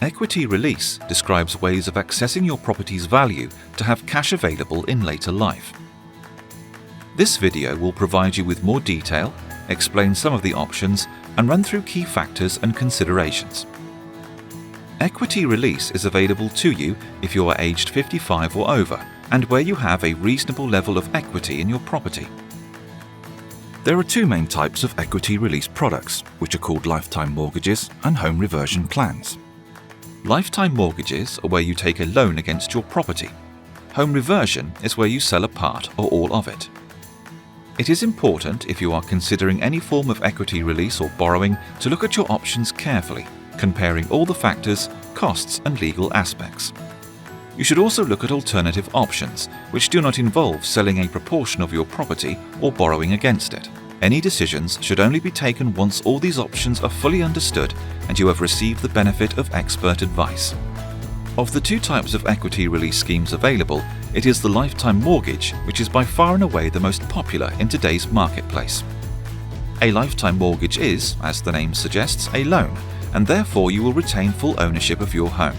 Equity release describes ways of accessing your property's value to have cash available in later life. This video will provide you with more detail, explain some of the options, and run through key factors and considerations. Equity release is available to you if you are aged 55 or over and where you have a reasonable level of equity in your property. There are two main types of equity release products, which are called lifetime mortgages and home reversion plans. Lifetime mortgages are where you take a loan against your property. Home reversion is where you sell a part or all of it. It is important, if you are considering any form of equity release or borrowing, to look at your options carefully, comparing all the factors, costs and legal aspects. You should also look at alternative options, which do not involve selling a proportion of your property or borrowing against it. Any decisions should only be taken once all these options are fully understood and you have received the benefit of expert advice. Of the two types of equity release schemes available, it is the lifetime mortgage which is by far and away the most popular in today's marketplace. A lifetime mortgage is, as the name suggests, a loan, and therefore you will retain full ownership of your home.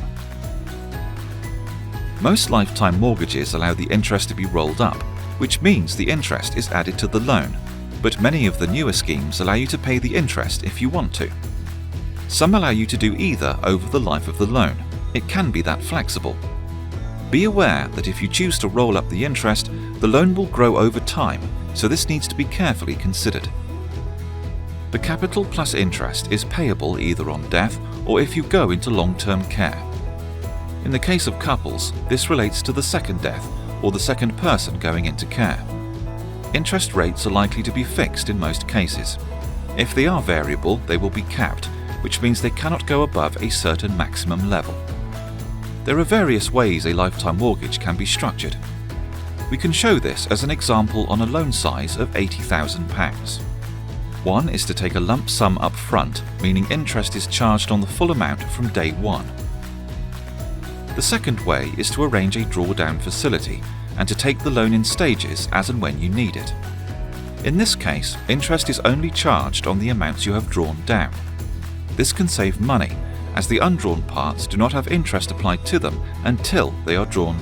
Most lifetime mortgages allow the interest to be rolled up, which means the interest is added to the loan, but many of the newer schemes allow you to pay the interest if you want to. Some allow you to do either over the life of the loan. It can be that flexible. Be aware that if you choose to roll up the interest, the loan will grow over time, so this needs to be carefully considered. The capital plus interest is payable either on death or if you go into long-term care. In the case of couples, this relates to the second death or the second person going into care. Interest rates are likely to be fixed in most cases. If they are variable, they will be capped, which means they cannot go above a certain maximum level. There are various ways a lifetime mortgage can be structured. We can show this as an example on a loan size of £80,000. One is to take a lump sum up front, meaning interest is charged on the full amount from day one. The second way is to arrange a drawdown facility and to take the loan in stages as and when you need it. In this case, interest is only charged on the amounts you have drawn down. This can save money, as the undrawn parts do not have interest applied to them until they are drawn.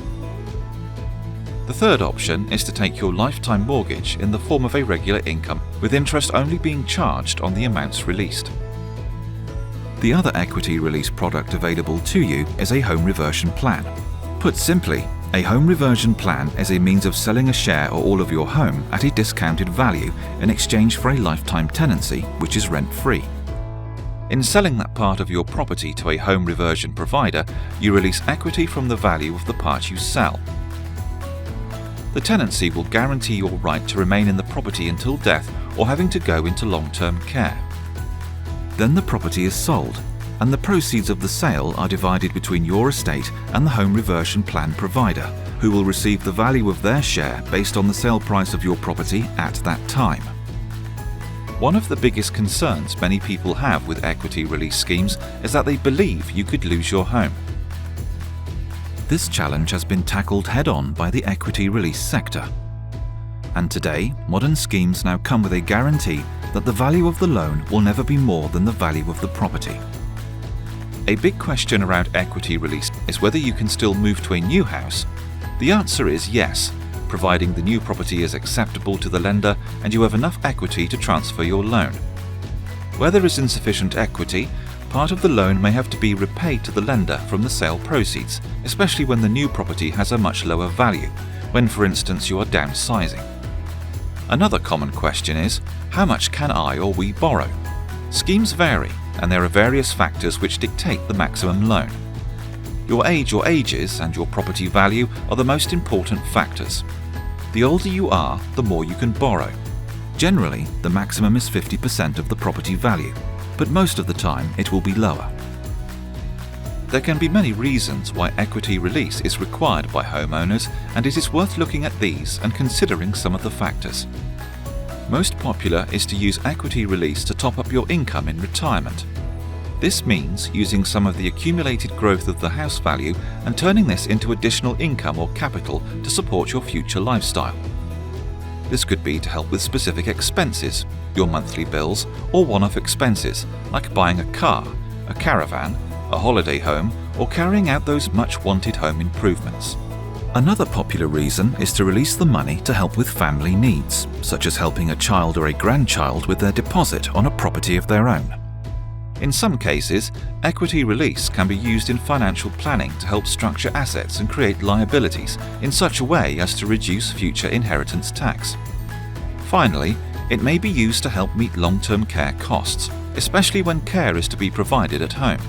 The third option is to take your lifetime mortgage in the form of a regular income, with interest only being charged on the amounts released. The other equity release product available to you is a home reversion plan. Put simply, a home reversion plan is a means of selling a share or all of your home at a discounted value in exchange for a lifetime tenancy, which is rent-free. In selling that part of your property to a home reversion provider, you release equity from the value of the part you sell. The tenancy will guarantee your right to remain in the property until death or having to go into long-term care. Then the property is sold, and the proceeds of the sale are divided between your estate and the home reversion plan provider, who will receive the value of their share based on the sale price of your property at that time. One of the biggest concerns many people have with equity release schemes is that they believe you could lose your home. This challenge has been tackled head-on by the equity release sector. And today, modern schemes now come with a guarantee that the value of the loan will never be more than the value of the property. A big question around equity release is whether you can still move to a new house. The answer is yes, providing the new property is acceptable to the lender and you have enough equity to transfer your loan. Where there is insufficient equity, part of the loan may have to be repaid to the lender from the sale proceeds, especially when the new property has a much lower value, when for instance you are downsizing. Another common question is, how much can I or we borrow? Schemes vary, and there are various factors which dictate the maximum loan. Your age or ages and your property value are the most important factors. The older you are, the more you can borrow. Generally, the maximum is 50% of the property value, but most of the time it will be lower. There can be many reasons why equity release is required by homeowners, and it is worth looking at these and considering some of the factors. Most popular is to use equity release to top up your income in retirement. This means using some of the accumulated growth of the house value and turning this into additional income or capital to support your future lifestyle. This could be to help with specific expenses, your monthly bills, or one-off expenses like buying a car, a caravan, a holiday home, or carrying out those much-wanted home improvements. Another popular reason is to release the money to help with family needs, such as helping a child or a grandchild with their deposit on a property of their own. In some cases, equity release can be used in financial planning to help structure assets and create liabilities in such a way as to reduce future inheritance tax. Finally, it may be used to help meet long-term care costs, especially when care is to be provided at home.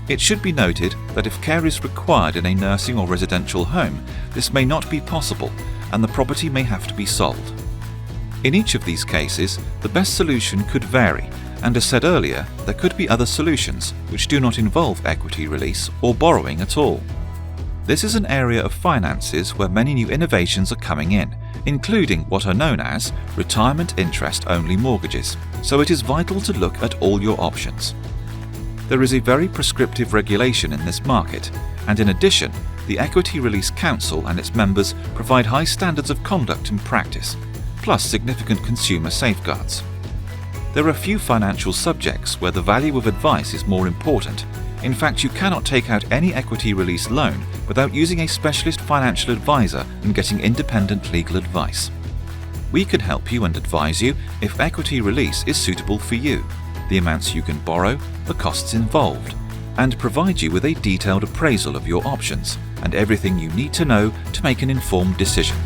It should be noted that if care is required in a nursing or residential home, this may not be possible and the property may have to be sold. In each of these cases, the best solution could vary, and as said earlier, there could be other solutions which do not involve equity release or borrowing at all. This is an area of finances where many new innovations are coming in, including what are known as retirement interest-only mortgages, so it is vital to look at all your options. There is a very prescriptive regulation in this market, and in addition, the Equity Release Council and its members provide high standards of conduct and practice, plus significant consumer safeguards. There are few financial subjects where the value of advice is more important. In fact, you cannot take out any equity release loan without using a specialist financial advisor and getting independent legal advice. We can help you and advise you if equity release is suitable for you, the amounts you can borrow, the costs involved, and provide you with a detailed appraisal of your options and everything you need to know to make an informed decision.